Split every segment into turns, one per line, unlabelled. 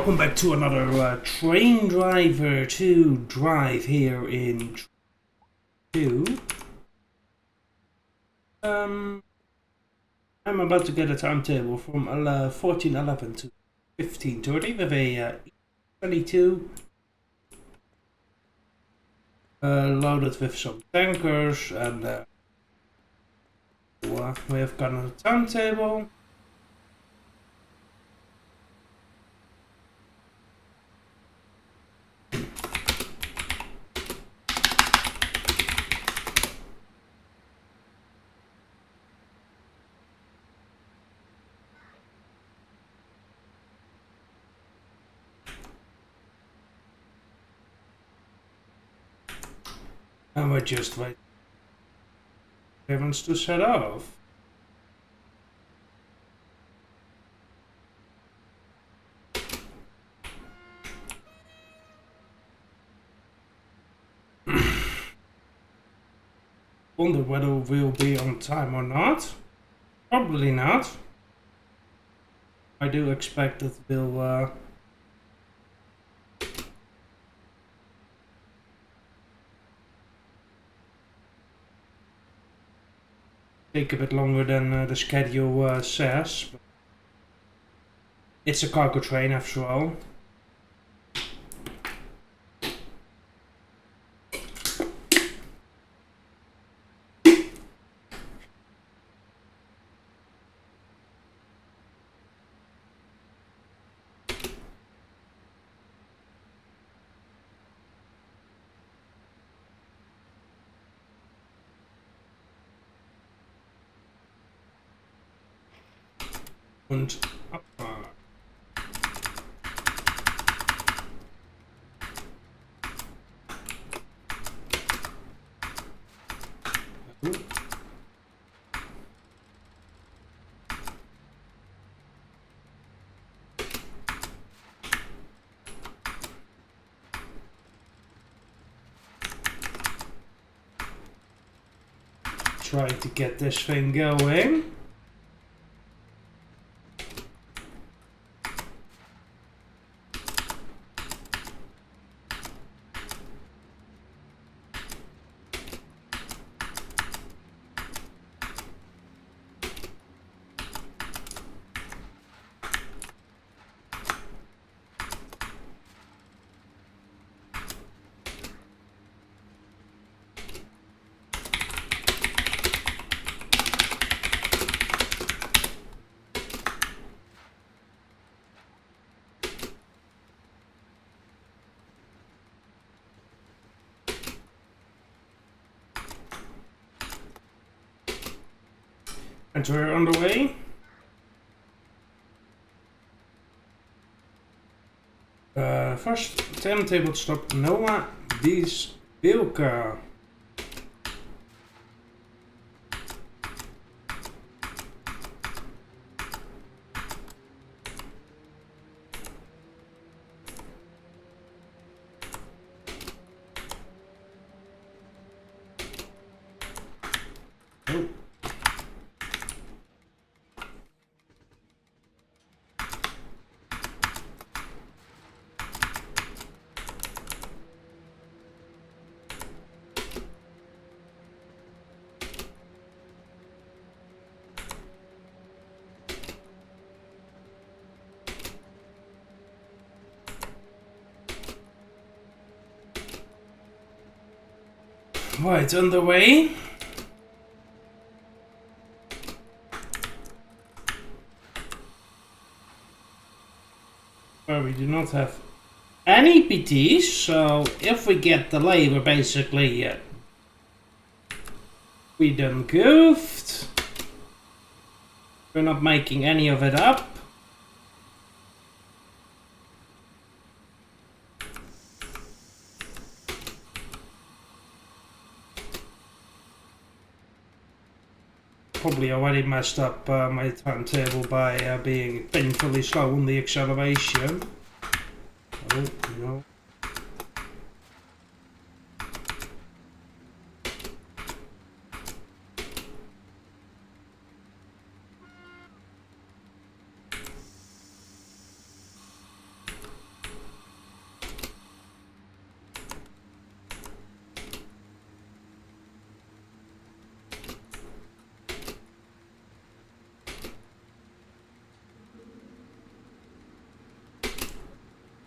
welcome back to another Train Driver 2 drive here in 2. I'm about to get a timetable from 14:11 to 15:30 with a ET22 loaded with some tankers, and we have got a timetable. And we're just waiting for everyone's to set off. Wonder whether we'll be on time or not. Probably not. I do expect that we'll take a bit longer than the schedule says. But it's a cargo train after all. Und abfahren. Trying to get this thing going. And we're on the way. First timetable stop Noah Bilka. Oh. Right, underway. Well, we do not have any PTs, so if we get delayed, we're basically we done goofed. We're not making any of it up. Probably already messed up my timetable by being painfully slow on the acceleration. Oh, no.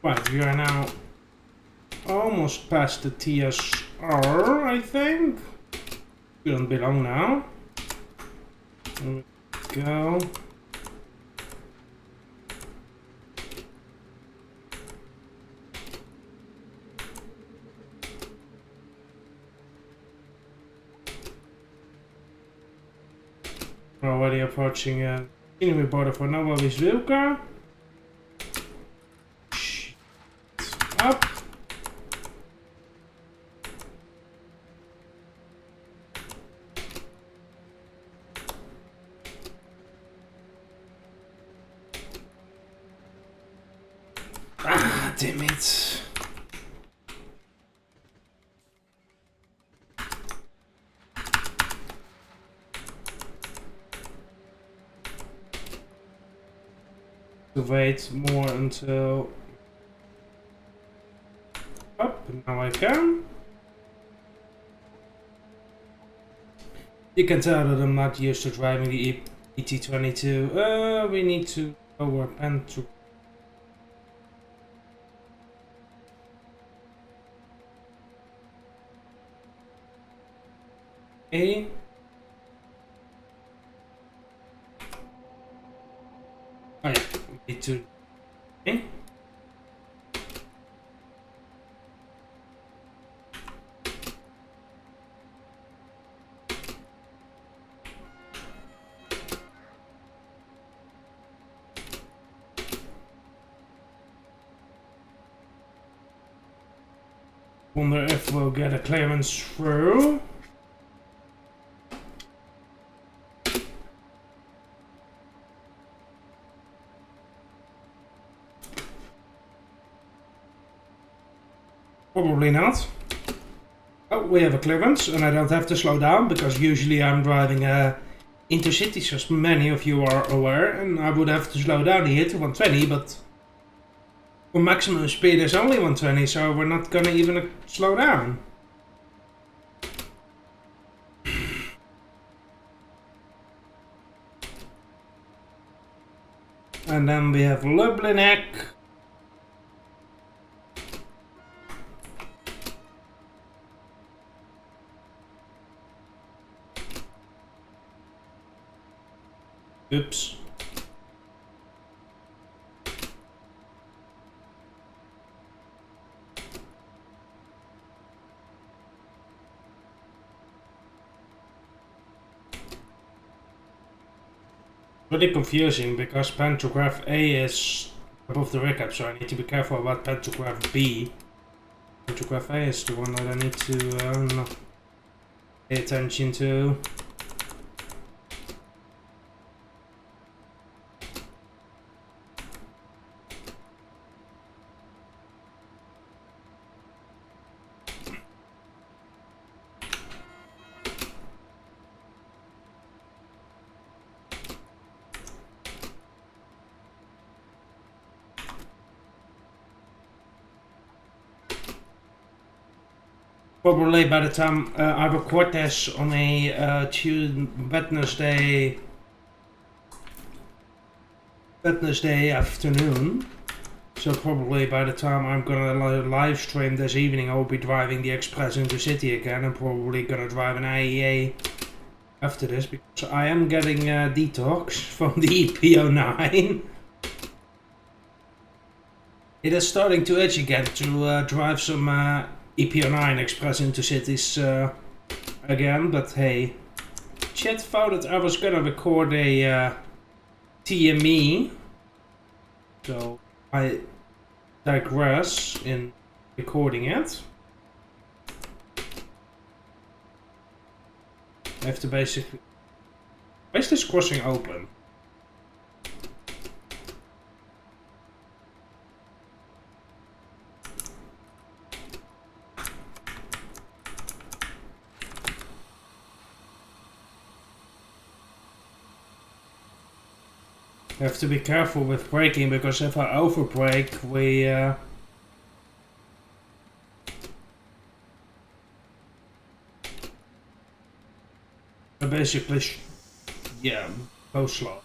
Right, we are now almost past the TSR, I think. Shouldn't be long now. There we go. We're already approaching enemy border for Nova Wiswiłka. Up. Ah, damn it. To wait more until up. Now I can. You can tell that I'm not used to driving the ET22. We need to lower pen to. A. Oh yeah, we need to. A. Wonder if we'll get a clearance through. Probably not. Oh, we have a clearance and I don't have to slow down because usually I'm driving intercities, as many of you are aware, and I would have to slow down here to 120, but for maximum speed is only 120, so we're not gonna even slow down. And then we have Lublinek. Oops. Pretty confusing because pantograph A is above the recap, so I need to be careful about pantograph B. Pantograph A is the one that I need to pay attention to. Probably by the time I record this on a Wednesday afternoon, so probably by the time I'm gonna live stream this evening, I will be driving the Express Intercity again, and probably gonna drive an IEA after this because I am getting detox from the EPO9. It is starting to itch again to drive some EPO9 Express Intercities again, but hey, chat thought that I was gonna record a TME, so I digress in recording it. I have to basically... Why is this crossing open? I have to be careful with braking because if I overbrake, we basically yeah, go slow.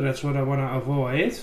So that's what I want to avoid.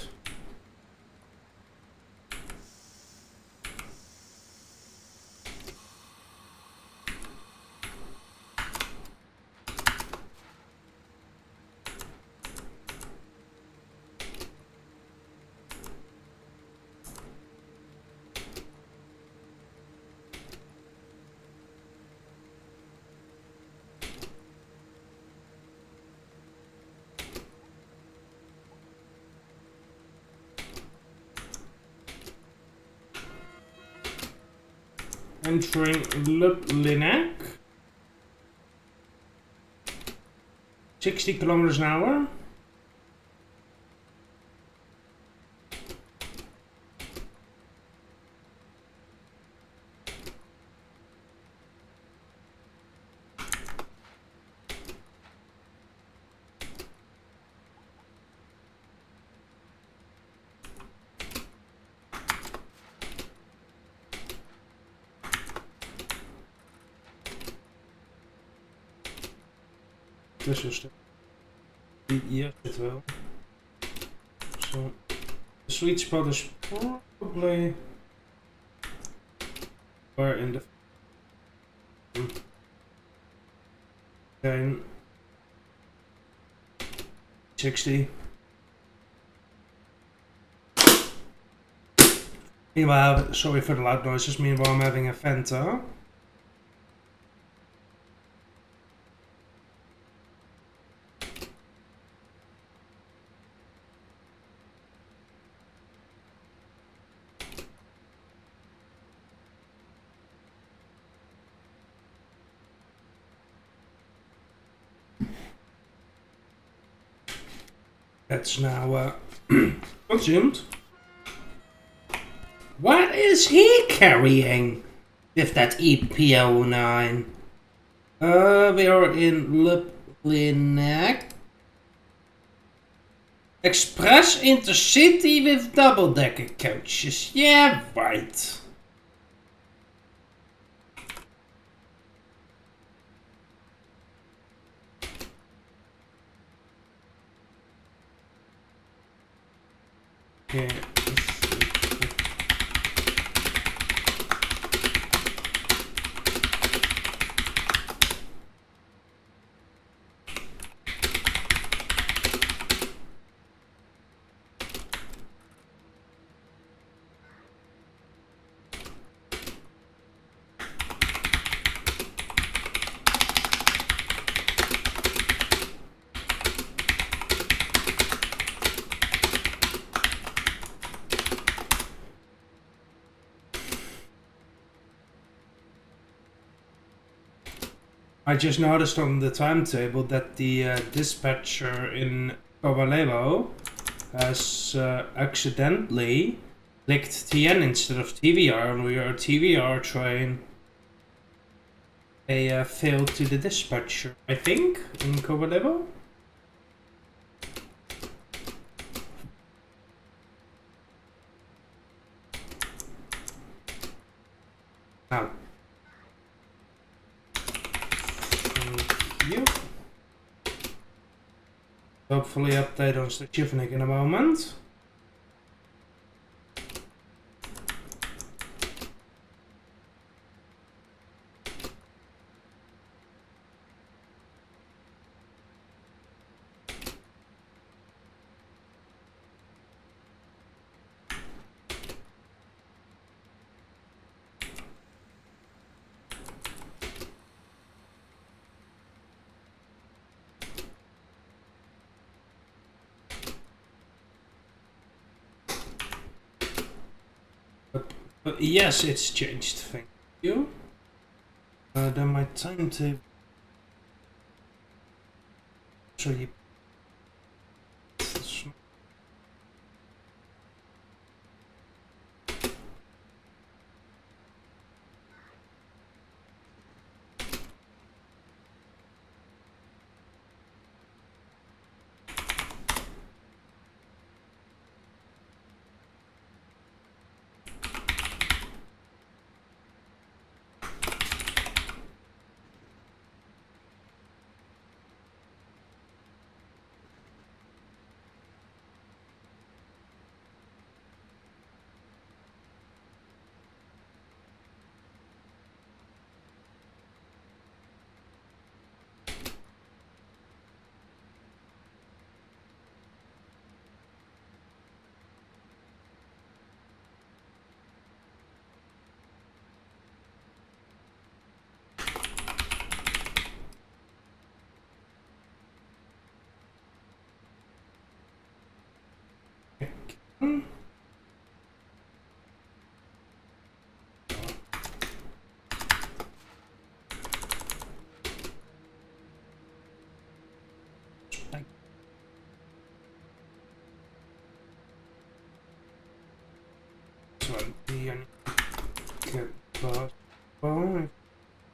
Entering Linek. 60 kilometers an hour. Dus is yes, it will. So the sweet spot is probably where in the 10, 60. Meanwhile, sorry for the loud noises. Meanwhile, I'm having a Fanta. That's now consumed. What is he carrying with that EPO9? We are in Linek. Express Intercity with double-decker coaches. Yeah, right. Okay. I just noticed on the timetable that the dispatcher in Cora has accidentally clicked TN instead of TVR, and we are a TVR train. They failed to the dispatcher, I think, in Cora. Now. Hopefully update on Stachivnik in a moment. But yes, it's changed, thank you. Then my timetable. So you.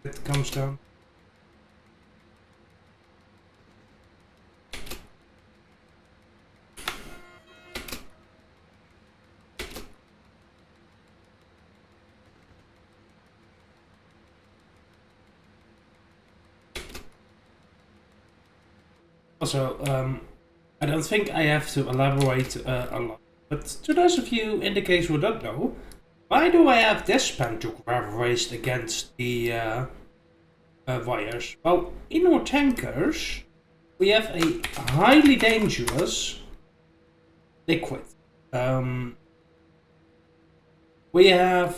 It comes down. Also, I don't think I have to elaborate a lot, but to those of you in the case who don't know, why do I have this pantograph raised against the wires? Well, in our tankers, we have a highly dangerous liquid. We have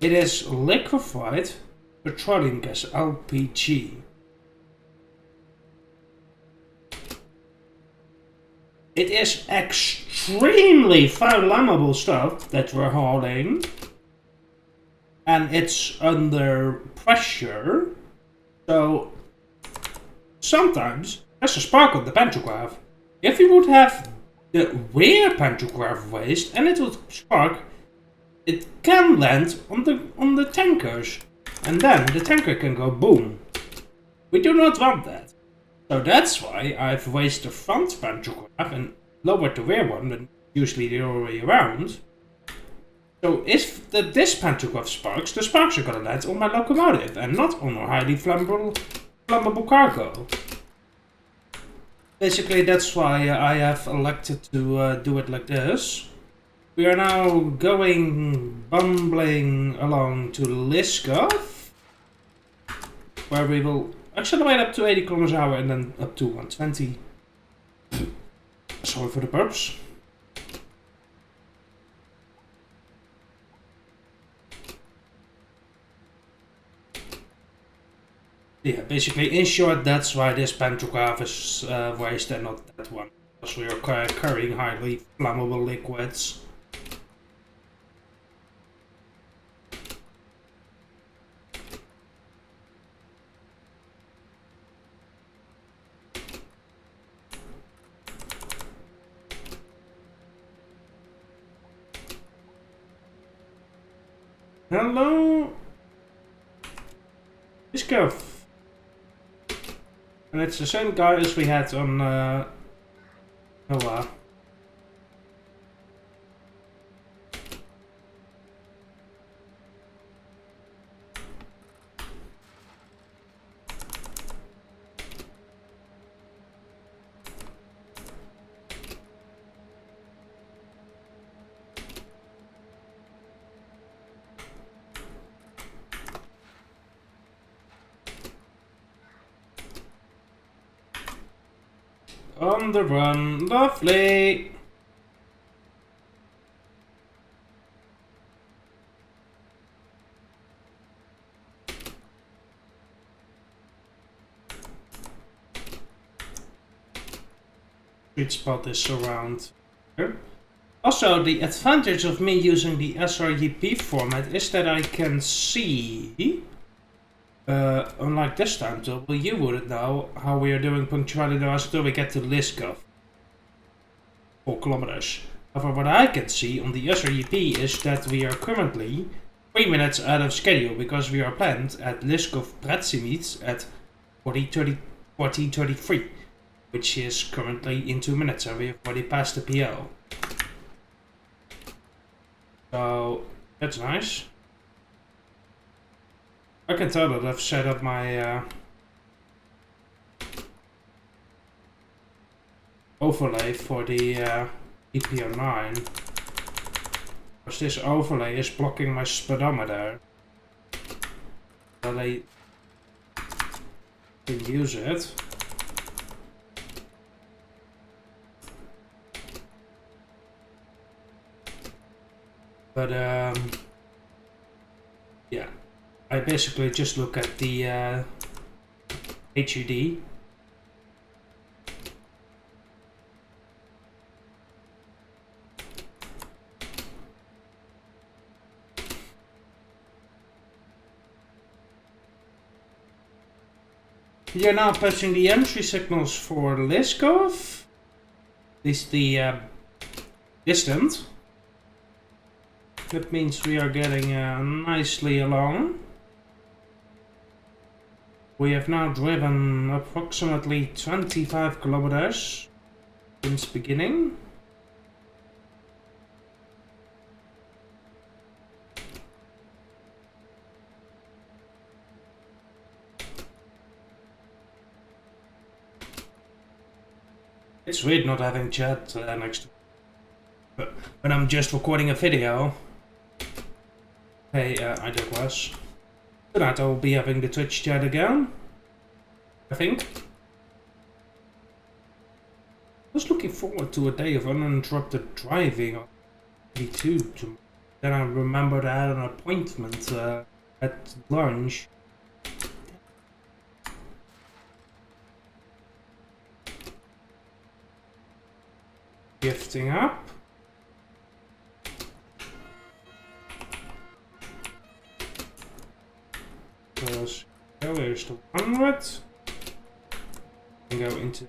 it is liquefied petroleum gas, LPG. It is extremely flammable stuff that we're hauling, and it's under pressure, so sometimes there's a spark on the pantograph. If we would have the rear pantograph raised and it would spark, it can land on the tankers, and then the tanker can go boom. We do not want that. So that's why I've raised the front pantograph and lowered the rear one, and usually the other way around. So if this pantograph sparks, the sparks are gonna land on my locomotive and not on our highly flammable cargo. Basically, that's why I have elected to do it like this. We are now going bumbling along to Liskov, where we will accelerate up to 80 km/h and then up to 120. Sorry for the burps. Yeah, basically, in short, that's why this pantograph is raised and not that one. Because we are carrying highly flammable liquids. Hello? Iskov. And it's the same guy as we had on Noah. On the run, lovely. Sweet spot is around here. Also, the advantage of me using the sRGB format is that I can see, unlike this time, so you wouldn't know how we are doing punctuality until we get to Liskov. 4 kilometers. However, what I can see on the sRGB is that we are currently 3 minutes out of schedule because we are planned at Liskov Pretsimits at 14:33, which is currently in 2 minutes, and we have already passed the PO. So that's nice. I can tell that I've set up my overlay for the EPO9, because this overlay is blocking my speedometer. So I can use it. But Yeah, I basically just look at the HUD. You're now patching the entry signals for Liskov. This is the distant. That means we are getting nicely along. We have now driven approximately 25 kilometers since beginning. It's weird not having chat next to me. But when I'm just recording a video. Hey, I digress. Tonight I will be having the Twitch chat again. I think. I was looking forward to a day of uninterrupted driving on ET22. Then I remembered I had an appointment at lunch. Gifting up. Because there's the 100. And go into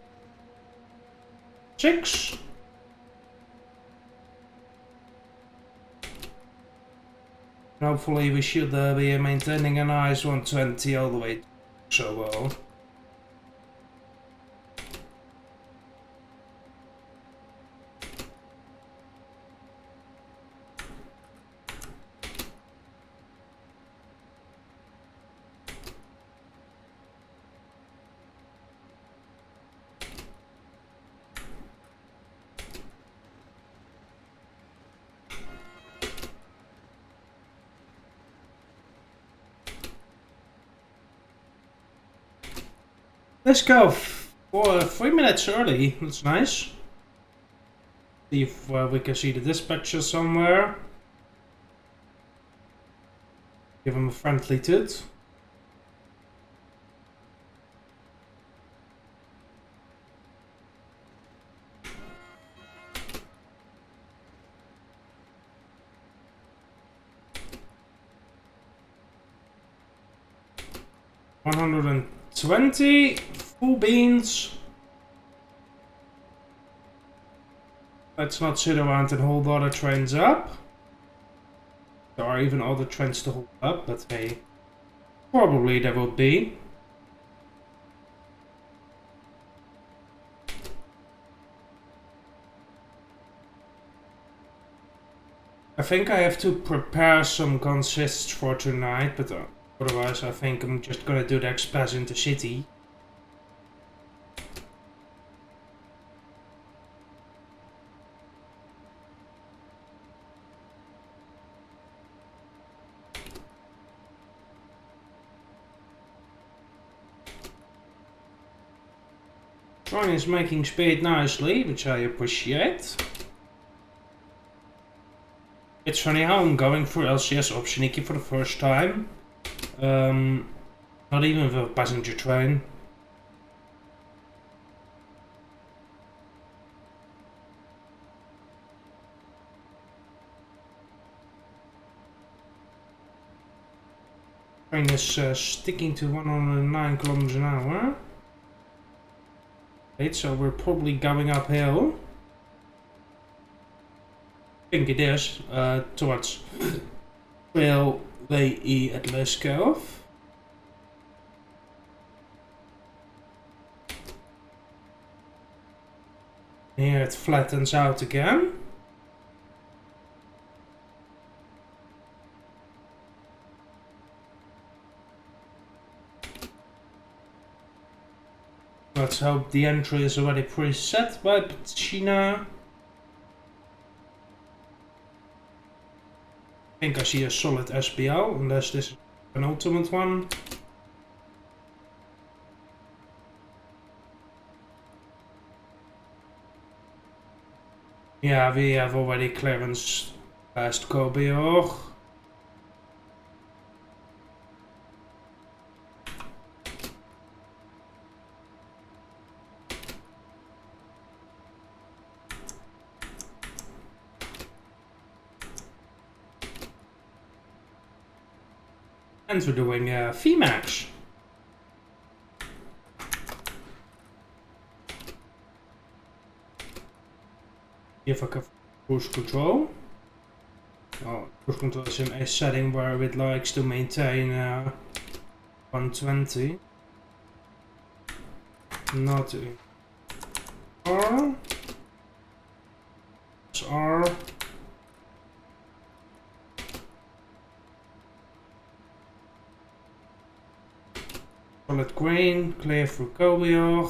6. And hopefully we should be maintaining a nice 120 all the way so well. Let's go for 3 minutes early. That's nice. See if we can see the dispatcher somewhere. Give him a friendly toot. $120 full beans. Let's not sit around and hold other trains up. There are even other trains to hold up, but hey, probably there will be. I think I have to prepare some consists for tonight, but otherwise I think I'm just gonna do the express intercity. Train is making speed nicely, which I appreciate. It's funny how I'm going through LCS Optioniki for the first time. Not even with a passenger train. Train is sticking to 109 kilometers an hour. Right, so we're probably going uphill. I think it is, towards Railway E at Liskov. Here it flattens out again. Let's hope the entry is already preset by Pachina. I think I see a solid SBL, unless this is an ultimate one. Yeah, we have already clearance past Kobeor. And we're doing VMAX. If I can cruise control. Oh, cruise control is in a setting where it likes to maintain 120. Not in R. It's R. Solid grain, clear through corridor.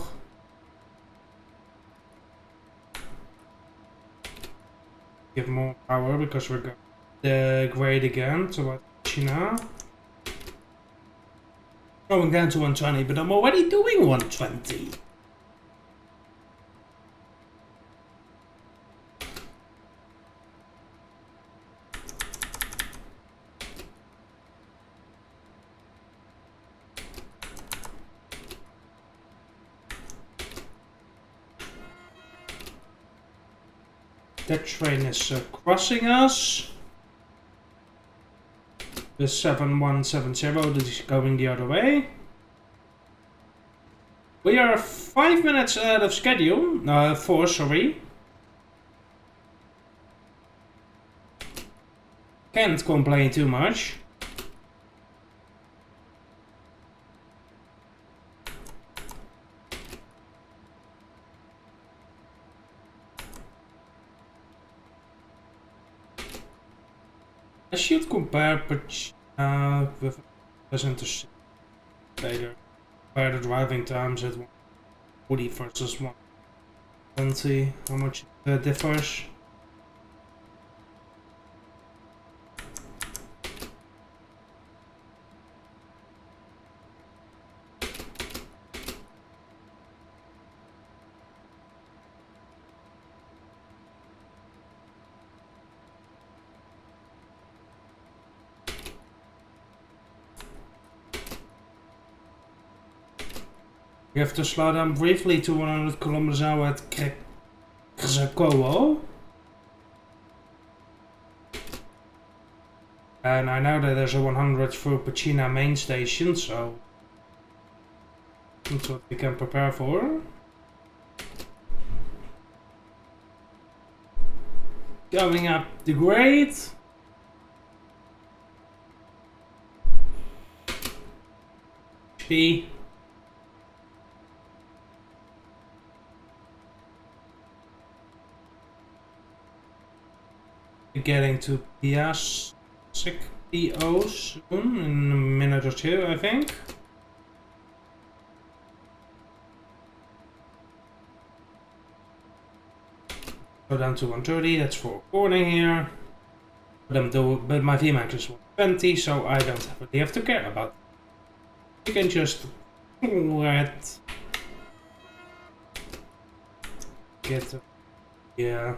Give more power because we're going the grade again to what China. Going down to 120, but I'm already doing 120. That train is crossing us. The 7170 that is going the other way. We are 5 minutes ahead of schedule. 4, sorry. Can't complain too much. I should compare with present later. Compare the driving times at 140 versus 120. How much it differs. You have to slow down briefly to 100 kilometers an hour at Cora. And I know that there's a 100 through Pachina main station, so that's what we can prepare for. Going up the grade. G. Getting to PS sick PO soon, in a minute or two, I think. Go down to 130, that's for recording here. But my VMAX is 120, so I don't really have to care about it. You can just let get yeah.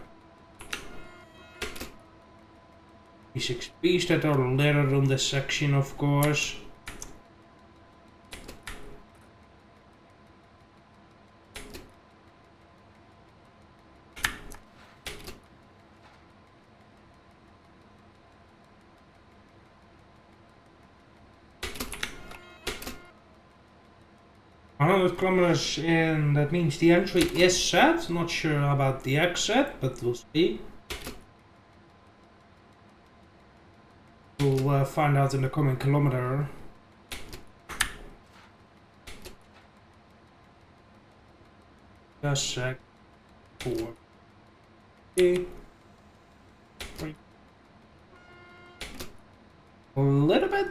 6 P's that are lettered on this section, of course. $100 kilometers in, that means the entry is set. Not sure about the exit, but we'll see. We'll find out in the coming kilometer. Just check. 4, 3, 3. A little bit.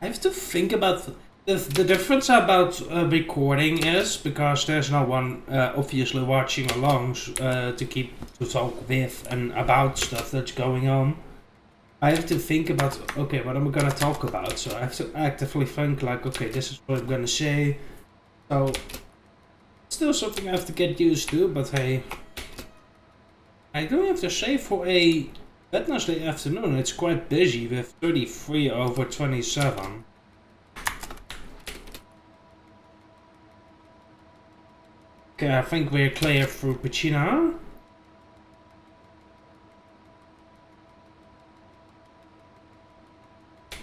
I have to think about the difference about recording is because there's no one obviously watching along to talk with and about stuff that's going on. I have to think about, okay, what am I gonna talk about? So I have to actively think like, okay, this is what I'm gonna say. So still something I have to get used to, but hey, I do have to say for a Wednesday afternoon it's quite busy with 33 over 27. Okay, I think we're clear through Pachina.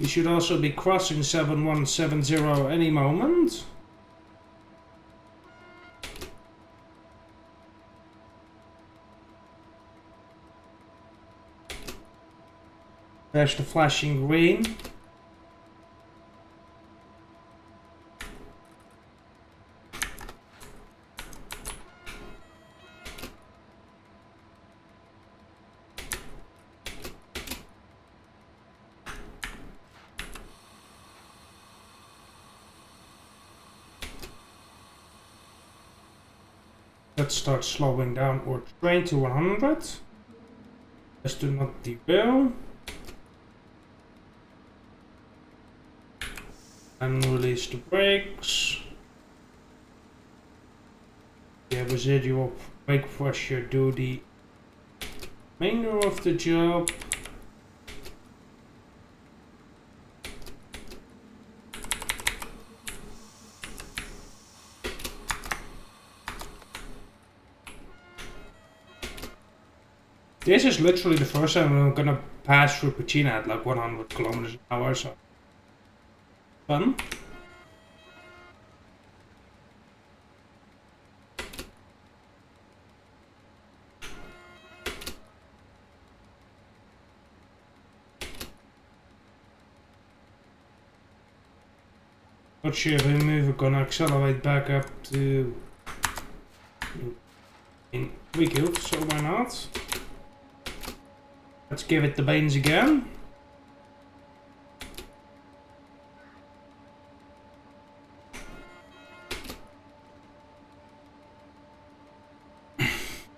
We should also be crossing 7170 any moment. There's the flashing green. Let's start slowing down our train to 100. Just do not derail. And release the brakes. The residual brake pressure do the remainder of the job. This is literally the first time I'm gonna pass through Pachina at like 100 kilometers an hour, so fun. Not sure if we're gonna accelerate back up to in 3 cubes, so why not? Let's give it the beans again.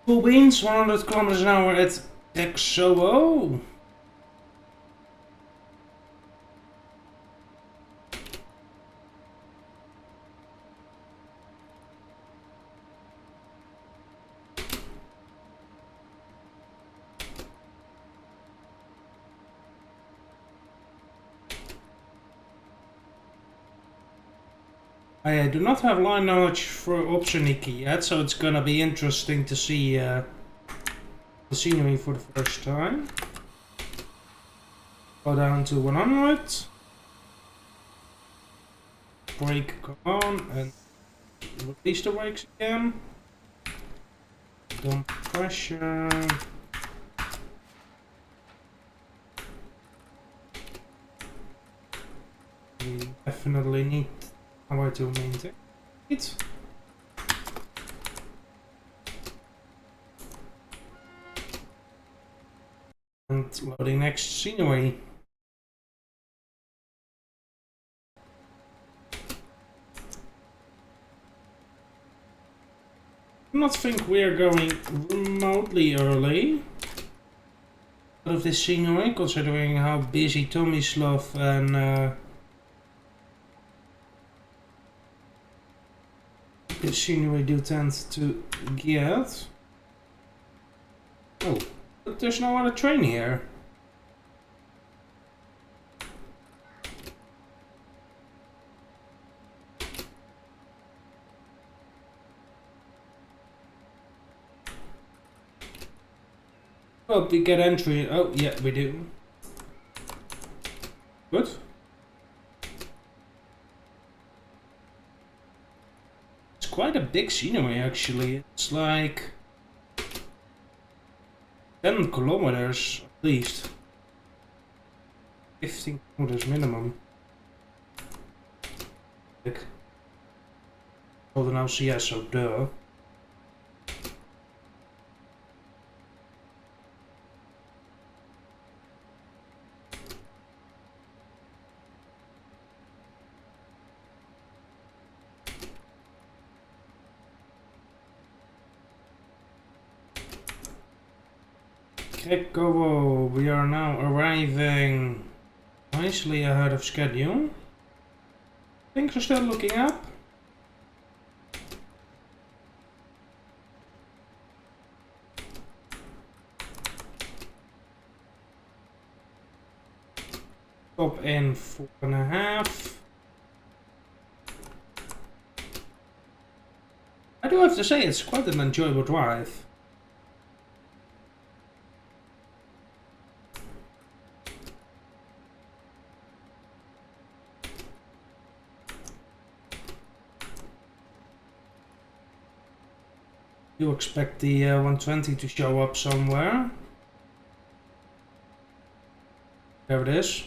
Full beans, 100 kilometers an hour at XOO. I do not have line knowledge for Optioniki yet, so it's gonna be interesting to see the scenery for the first time. Go down to 100. Brake come on and release the brakes again. Dump pressure. We definitely need power to maintain it. And loading next scenery. I do not think we are going remotely early out of this scenery, considering how busy Tomislav and the scenery do tend to get. Oh, but there's no other train here. Oh, we get entry. Oh, yeah, we do. Good. It's quite a big scenery, actually. It's like 10 kilometers at least. 15 kilometers minimum. Like, Golden LCS, so duh. Krakow, we are now arriving nicely ahead of schedule. Things are still looking up. Stop in 4.5. I do have to say it's quite an enjoyable drive. You expect the 120 to show up somewhere. There it is.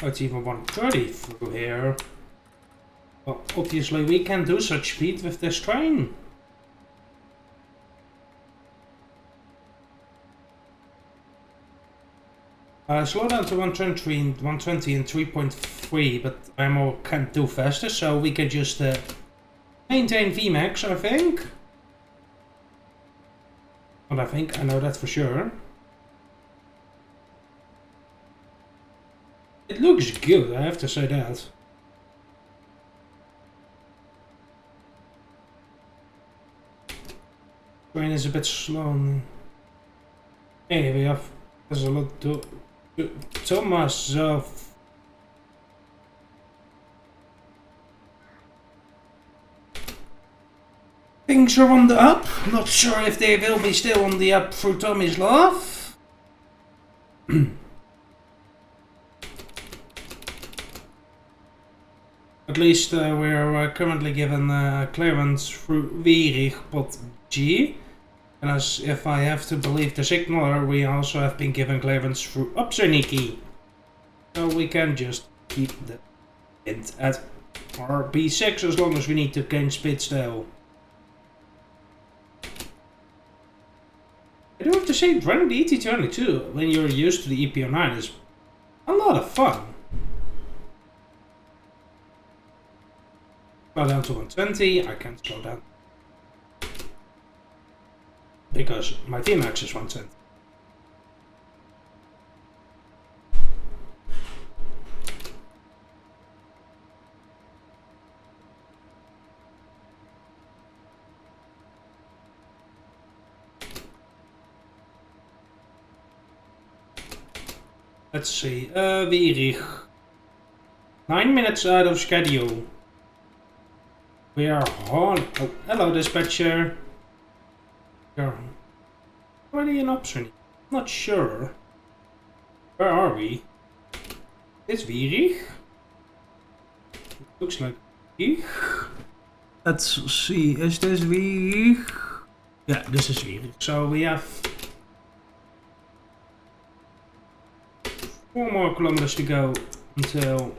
Oh, it's even 130 through here. Well, obviously we can't do such speed with this train. Slow down to 120 and 3.3, but IMO can't do faster, so we can just maintain VMAX, I think. Well, I know that for sure. It looks good, I have to say that. Train is a bit slow. Hey, there's a lot to Thomas things are on the up. Not sure if they will be still on the up through Tommy's love. At least we're currently given clearance through Wierig Pot G. And as if I have to believe the signaler, we also have been given clearance through Upserniki. So we can just keep the hint at RB6 as long as we need to gain speed still. I do have to say, running the ET22 when you're used to the EPO9 is a lot of fun. Slow down to 120, I can't slow down. Because my VMAX is 120. Let's see, Wierig. 9 minutes out of schedule. We are on. Oh, hello, dispatcher. We're already in option. Not sure. Where are we? It's Wierig. Looks like Wierig. Let's see, is this Wierig? Yeah, this is Wierig. So we have 4 more kilometers to go until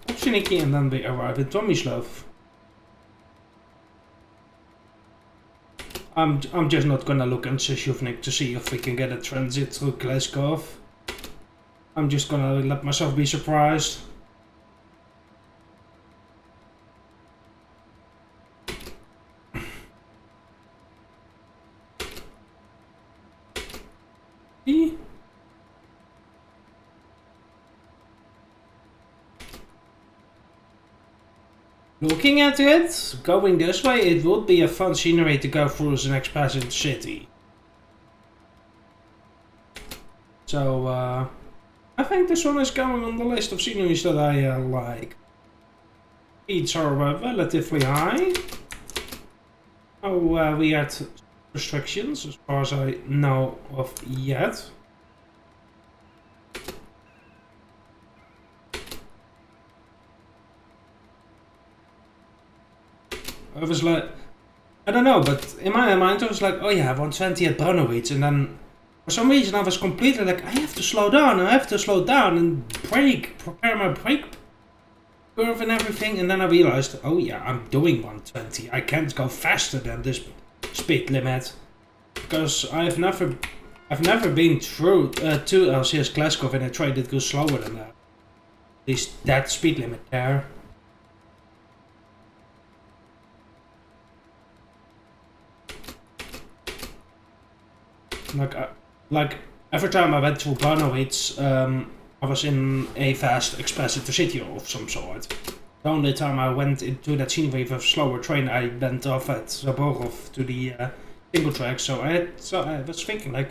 Opsjeniki, and then we arrive at Tomislav. I'm just not gonna look into Shuvnik to see if we can get a transit through Glasgow. I'm just gonna let myself be surprised. Looking at it, going this way, it would be a fun scenery to go through as an express in the city. So, I think this one is going on the list of sceneries that I like. Speeds are relatively high. Oh, we had restrictions as far as I know of yet. I was like, I don't know, but in my mind I was like, oh yeah, 120 at Brunowitz, and then for some reason I was completely like, I have to slow down and brake, prepare my brake curve and everything, and then I realized, oh yeah, I'm doing 120, I can't go faster than this speed limit, because I've never been through to LCS Glasgow and I tried to go slower than that. At least that speed limit there. Like every time I went through Barnowitz, I was in a fast express intercity of some sort. The only time I went into that scenery with a slower train, I went off at Zaborov to the single track. So I was thinking like,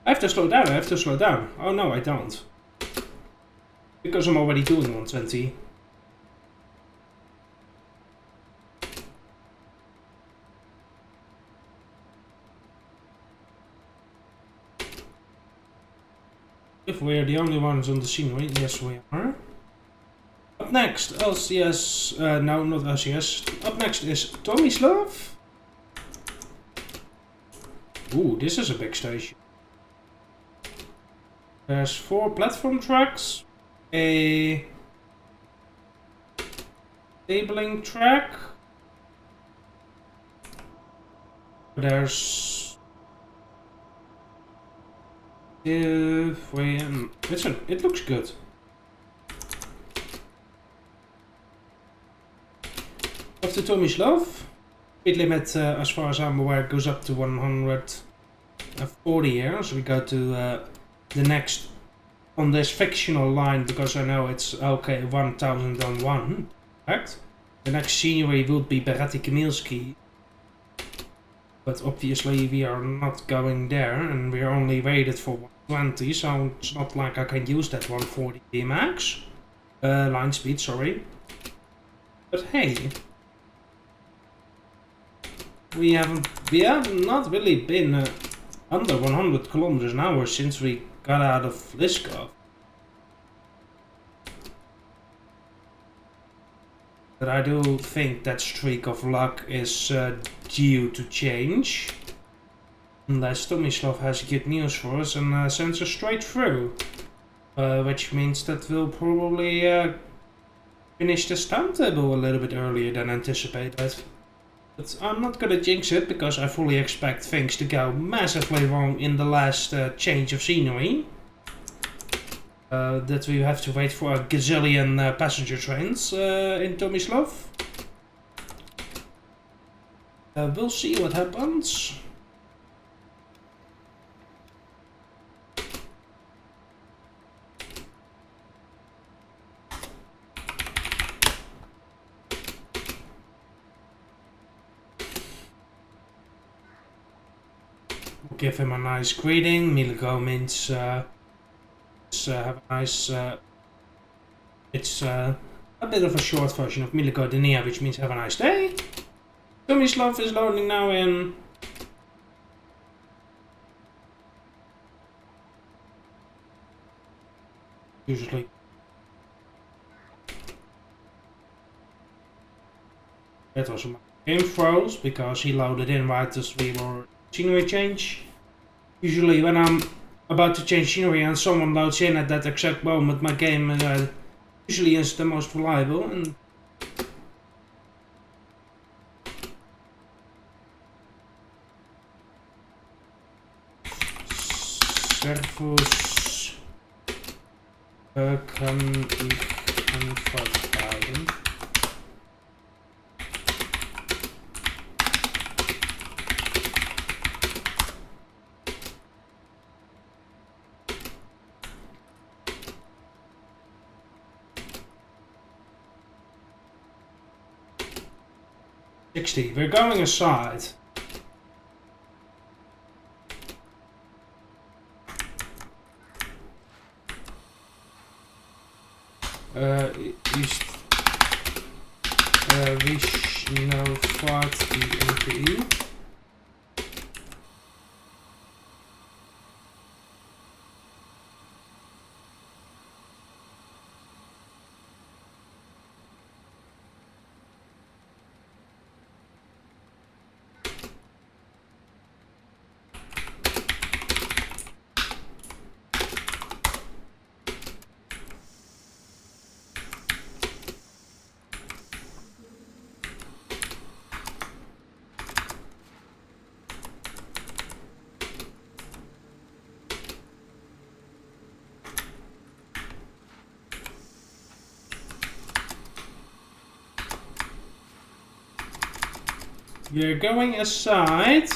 I have to slow down. Oh no, I don't, because I'm already doing 120. If we're the only ones on the scenery, yes we are. Up next, LCS, no, not LCS. Up next is Tomislav. Ooh, this is a big station. There's 4 platform tracks, a labeling track. There's listen, it looks good. After Tomislav, speed limit, as far as I'm aware, goes up to 140 here. So we go to the next on this fictional line, because I know it's okay 1001. Correct? The next scenery would be Beretti Kamilski. But obviously we are not going there, and we're only rated for 120, so it's not like I can use that 140 max. Line speed, sorry. But hey, we have not really been under 100 kilometers an hour since we got out of Liskov. But I do think that streak of luck is due to change. Unless Tomislav has good news for us and sends us straight through. Which means that we'll probably finish this timetable a little bit earlier than anticipated. But I'm not gonna jinx it, because I fully expect things to go massively wrong in the last change of scenery. That we have to wait for a gazillion passenger trains in Tomislav. We'll see what happens. We'll give him a nice greeting. Miligo means have a nice, it's a bit of a short version of Miligo Denia, which means have a nice day. Tomislav is loading now in. Usually. That was my game froze, because he loaded in right as we were scenery change. Usually when I'm about to change scenery and someone loads in at that exact moment, my game usually is the most reliable. And Servus kann ich anvertrauen. We're going aside. Ist wie schnell fährt die NPI? We're going aside.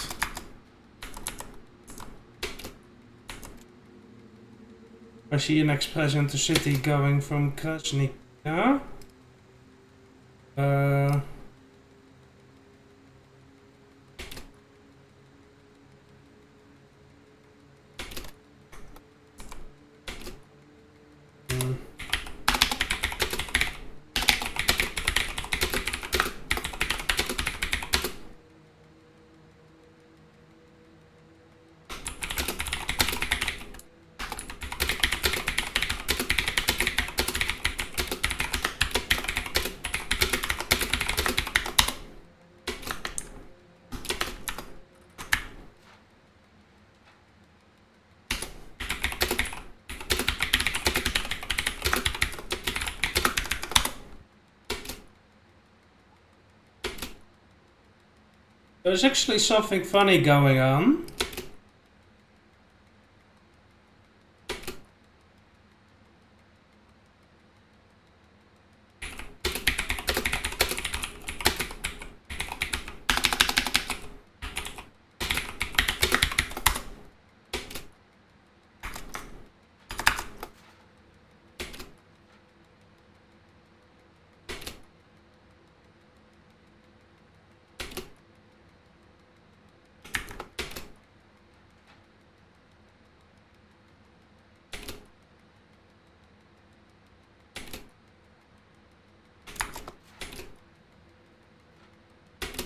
I see an express intercity going from Krasnica. There's actually something funny going on.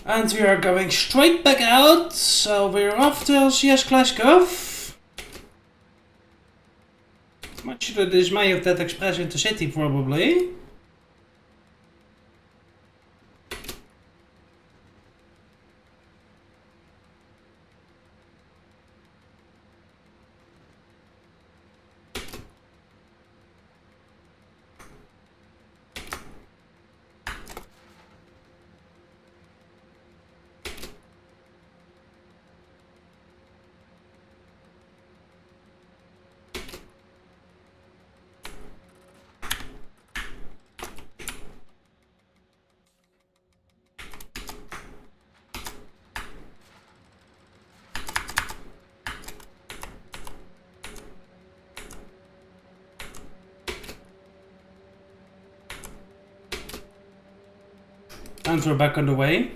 And we are going straight back out, so we're off to LCS Glasgow. Much to the dismay of that Express Intercity, probably. And we're back on the way.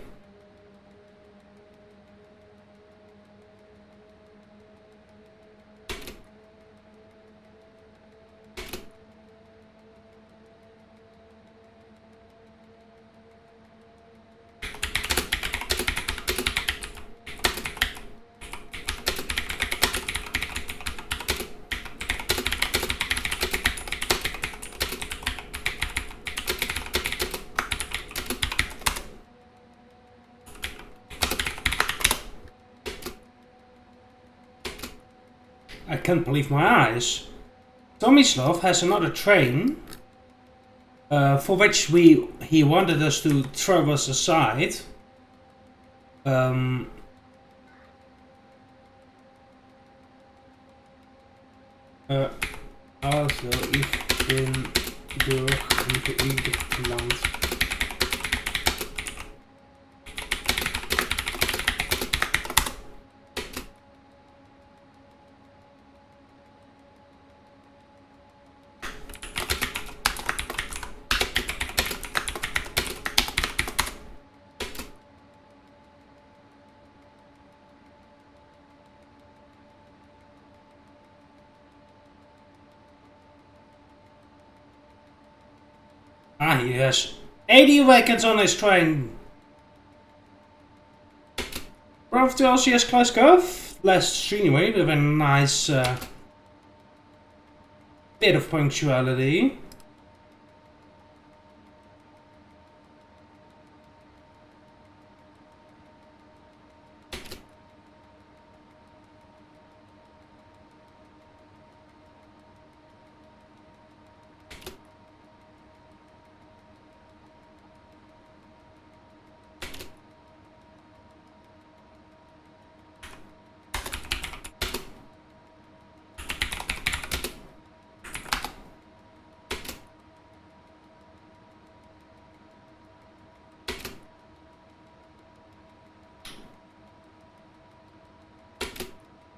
I can't believe my eyes. Tomislav has another train for which he wanted us to throw us aside. Also, ich bin durch Land. Ah, he has 80 wagons on his train. We're off to LCS Glasgow. Last anyway, with a nice bit of punctuality.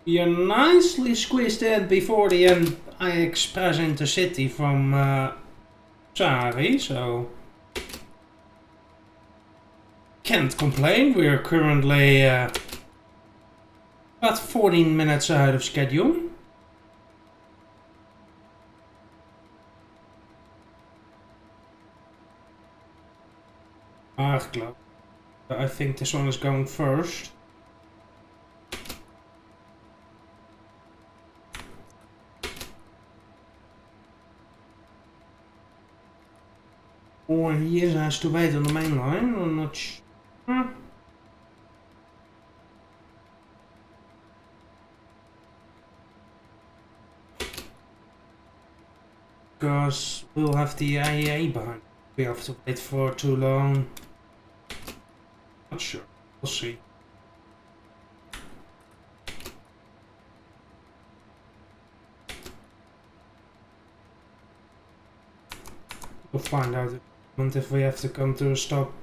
You're nicely squeezed in before the end. I Express Intercity from Sari, so can't complain. We're currently about 14 minutes ahead of schedule. Aarglow. I think this one is going first. Or he has to wait on the main line, I'm not sure. Because we'll have the IEA behind. We have to wait for too long. Not sure, we'll see. We'll find out if we have to come to a stop.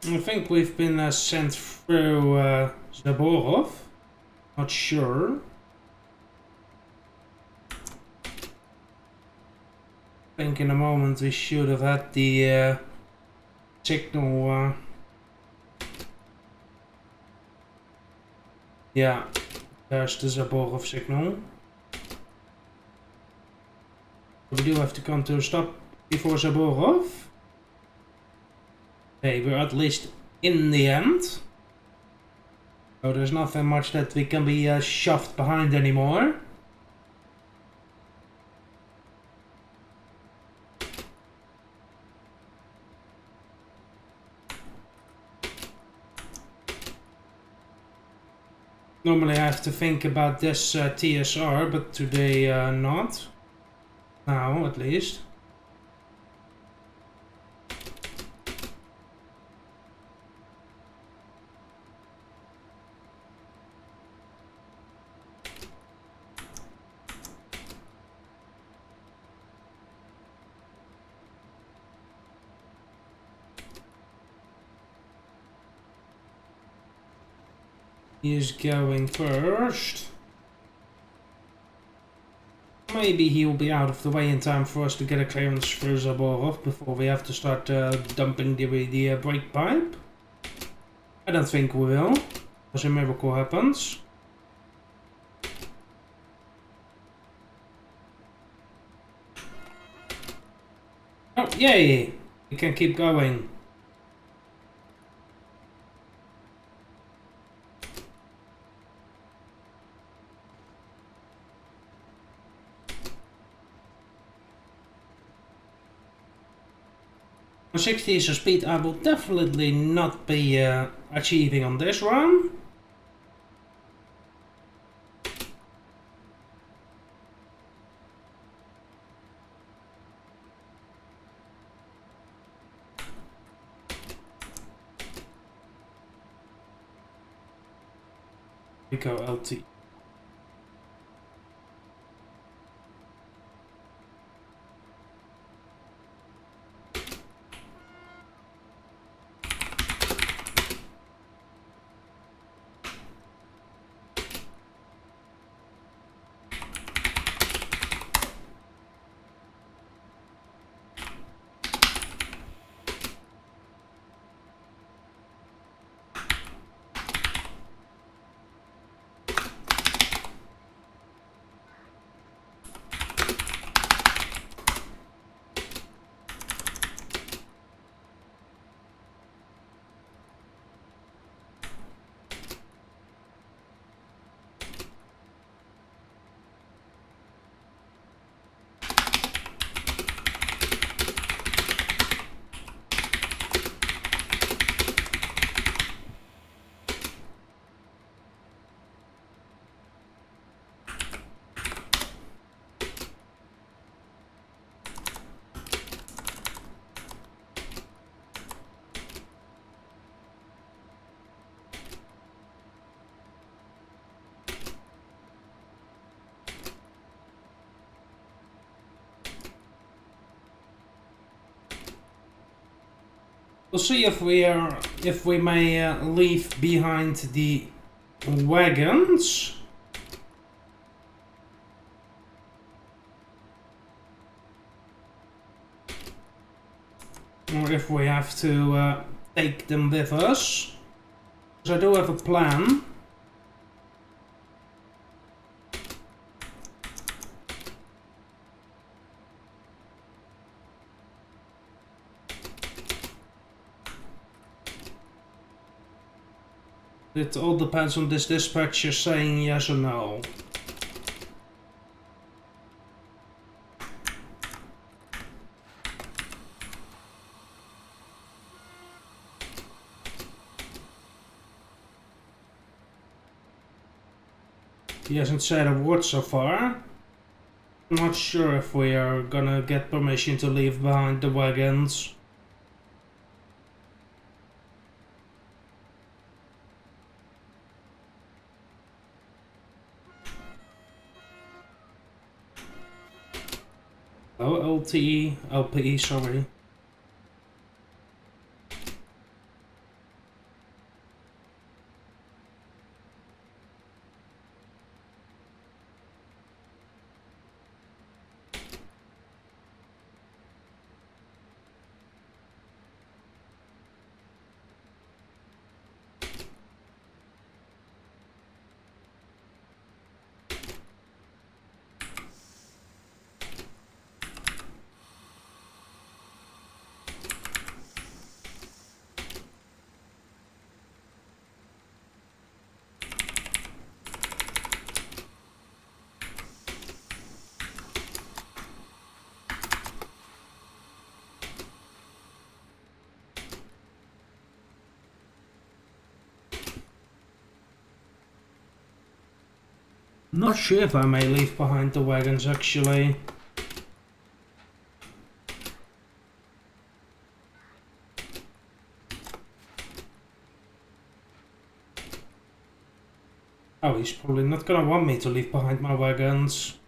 I think we've been sent through Zaborov. Not sure. I think in a moment we should have had the signal. Yeah, there's the Zaborov signal. We do have to come to a stop before Zaborov. Okay, we're at least in the end. So there's nothing much that we can be shoved behind anymore. Normally I have to think about this TSR, but today not. Now, at least. He is going first. Maybe he will be out of the way in time for us to get a clearance through Zaborov before we have to start dumping the brake pipe. I don't think we will, because a miracle happens. Oh, yay! We can keep going. A 60 is a speed I will definitely not be achieving on this run. We go LT. We'll see if we may leave behind the wagons. Or if we have to take them with us. Because I do have a plan. It all depends on this dispatcher saying yes or no. He hasn't said a word so far. I'm not sure if we are gonna get permission to leave behind the wagons. Oh, LPE, sorry. Not sure if I may leave behind the wagons actually. Oh, he's probably not gonna want me to leave behind my wagons.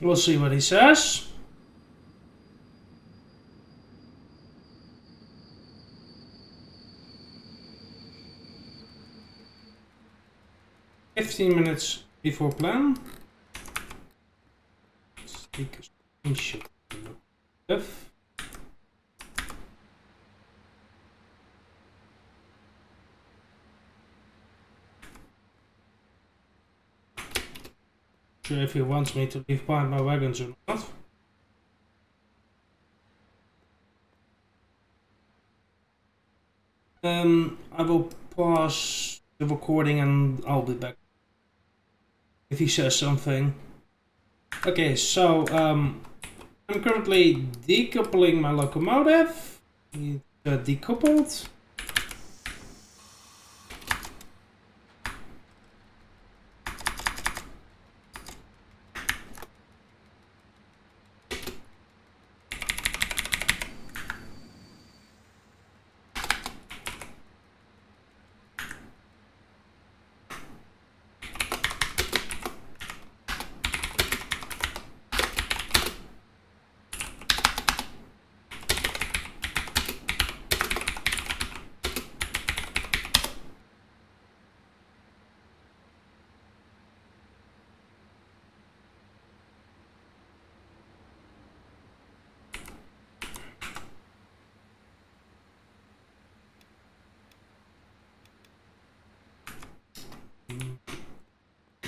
We'll see what he says. "15 minutes before plan." Let's take a screenshot. If sure if he wants me to leave behind my wagons or not. I will pause the recording and I'll be back if he says something. Okay, so I'm currently decoupling my locomotive. It's decoupled.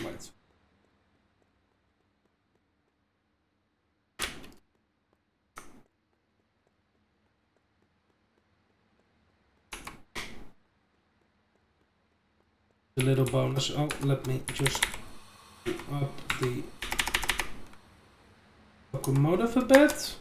Right. A little bonus. Oh, let me just up the locomotive a bit.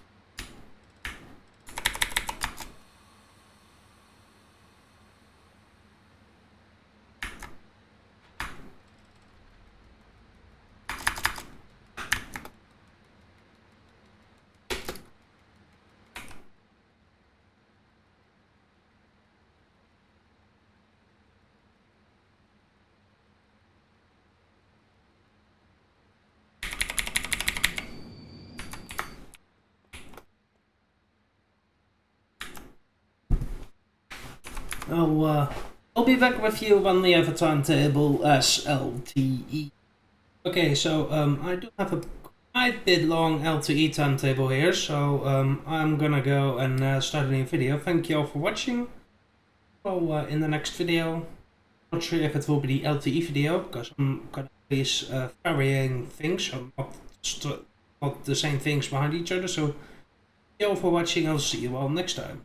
I'll be back with you when we have a timetable as LTE. Okay, so I do have a quite bit long LTE timetable here, so I'm gonna go and start a new video. Thank you all for watching. So in the next video, not sure if it will be the LTE video, because I'm gonna release varying things, so not the same things behind each other. So thank you all for watching. I'll see you all next time.